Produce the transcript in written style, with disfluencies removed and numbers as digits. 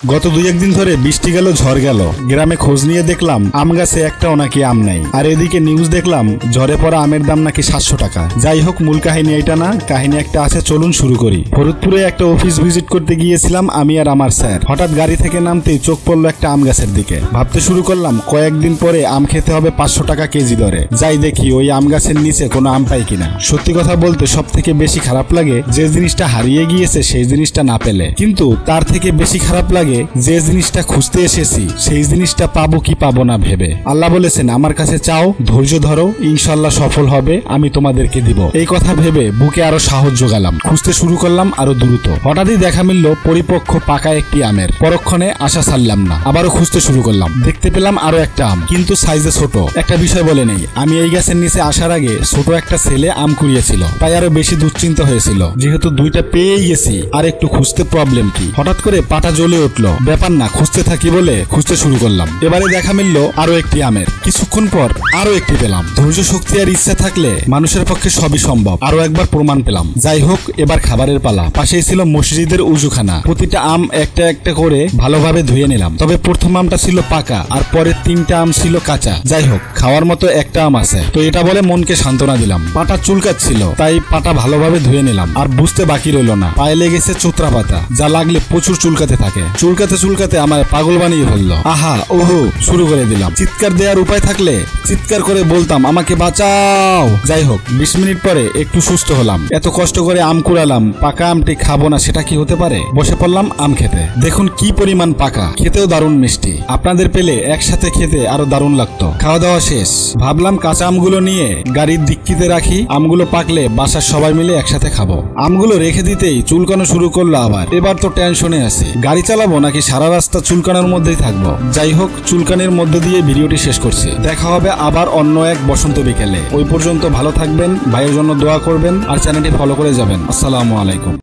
গত দুই একদিন ধরে বৃষ্টি গেল ঝড় গেল, গ্রামে খোঁজ নিয়ে দেখলাম আম গাছে একটাও নাকি আম নাই। আর এদিকে নিউজ দেখলাম ঝড়ে পড়া আমের দাম নাকি 700 টাকা। যাই হোক, মূল কাহিনী এটা না, কাহিনী একটা আছে, চলুন শুরু করি। ফরিদপুরে একটা অফিস ভিজিট করতে গিয়েছিলাম আমি আর আমার স্যার। হঠাৎ গাড়ি থেকে নামতেই চোখ পড়লো একটা আম গাছের দিকে। ভাবতে শুরু করলাম কয়েকদিন পরে আম খেতে হবে 500 টাকা কেজি দরে। যাই দেখি ওই আম গাছের নিচে কোনো আম পাই কিনা। সত্যি কথা বলতে সব থেকে বেশি খারাপ লাগে যে জিনিসটা হারিয়ে গিয়েছে সেই জিনিসটা না পেলে, কিন্তু তার থেকে বেশি খারাপ লাগে যে জিনিসটা খুঁজতে এসেছি সেই জিনিসটা পাবো কি পাবো না ভেবে। আল্লাহ বলেছেন আমার কাছে চাও, ধৈর্য ধরো, ইনশাল্লাহ সফল হবে, আমি তোমাদেরকে দিব। এই কথা ভেবে বুকে আরো সাহস জোগালাম, খুঁজতে শুরু করলাম আরো দ্রুত। হঠাৎই দেখা মিলল পরিপক্ক পাকা একটি আমের। পরক্ষণে আশা ছাড়লাম না, আবারও খুঁজতে শুরু করলাম। দেখতে পেলাম আরো একটা আম, কিন্তু সাইজে ছোট। একটা বিষয় বলে নেই, আমি এই গাছের নিচে আসার আগে ছোট একটা ছেলে আম কুড়িয়েছিল, তাই আরো বেশি দুশ্চিন্তা হয়েছিল। যেহেতু দুইটা পেয়েই গেছি, আর একটু খুঁজতে প্রবলেম কি। হঠাৎ করে পাটা জ্বলে উঠলো, ব্যাপার না, খুঁজতে থাকি বলে খুঁজতে শুরু করলাম। এবারে দেখা মিলল আরো একটি আমের। কিছুক্ষণ পর আরো একটি পেলাম। ধৈর্য শক্তি আর ইচ্ছা থাকলে মানুষের পক্ষে সবই সম্ভব। আরো একবার প্রমাণ পেলাম। যাই হোক, এবার খাবারের পালা। পাশেই ছিল মসজিদের উজুখানা। প্রতিটা আম একটা একটা করে ভালোভাবে ধুয়ে নিলাম। তবে প্রথম আমটা ছিল পাকা, আর পরের 3টা আম ছিল কাঁচা। যাই হোক, খাওয়ার মতো একটা আম আছে, তো এটা বলে মনকে সান্ত্বনা দিলাম। পাটা চুলকাচ্ছিল, তাই পাটা ভালোভাবে ধুয়ে নিলাম। আর বুঝতে বাকি রইল না, পায়ে লেগেছে চোত্রা পাতা, যা লাগলে প্রচুর চুলকাতে থাকে। চুলকাতে চুলকাতে আমার পাগল বানিয়ে ফেললো। আহা ওহো শুরু করে দিলাম। চিৎকার দেওয়ার উপায় থাকলে চিৎকার করে বলতাম আমাকে বাঁচাও। যাই হোক, 20 মিনিট পরে একটু সুস্থ হলাম। এত কষ্ট করে আম কুড়ালাম, পাকা আমটি খাবো না সেটা কি হতে পারে? বসে পড়লাম আম খেতে। দেখুন কি পরিমাণ পাকা, খেতেও দারুণ মিষ্টি। আপনাদের পেলে একসাথে খেতে আরো দারুণ লাগতো। খাওয়া দাওয়া শেষ, ভাবলাম কাঁচা আমগুলো নিয়ে গাড়ির ডিক্কিতে রাখি, আমগুলো পাকলে বাসার সবাই মিলে একসাথে খাবো। আমগুলো রেখে দিতেই চুলকানো শুরু করলো আবার। এবার তো টেনশনে আছি, গাড়ি চালাবো নাকি সারা রাস্তা চুলকানোর মধ্যেই থাকবো। যাই হোক, চুলকানির মধ্যে দিয়ে ভিডিওটি শেষ করছি। দেখা হবে আবার অন্য এক বসন্ত বিকেলে। ওই পর্যন্ত ভালো থাকবেন, ভাইয়ের জন্য দোয়া করবেন, আর চ্যানেলটি ফলো করে যাবেন। আসসালামু আলাইকুম।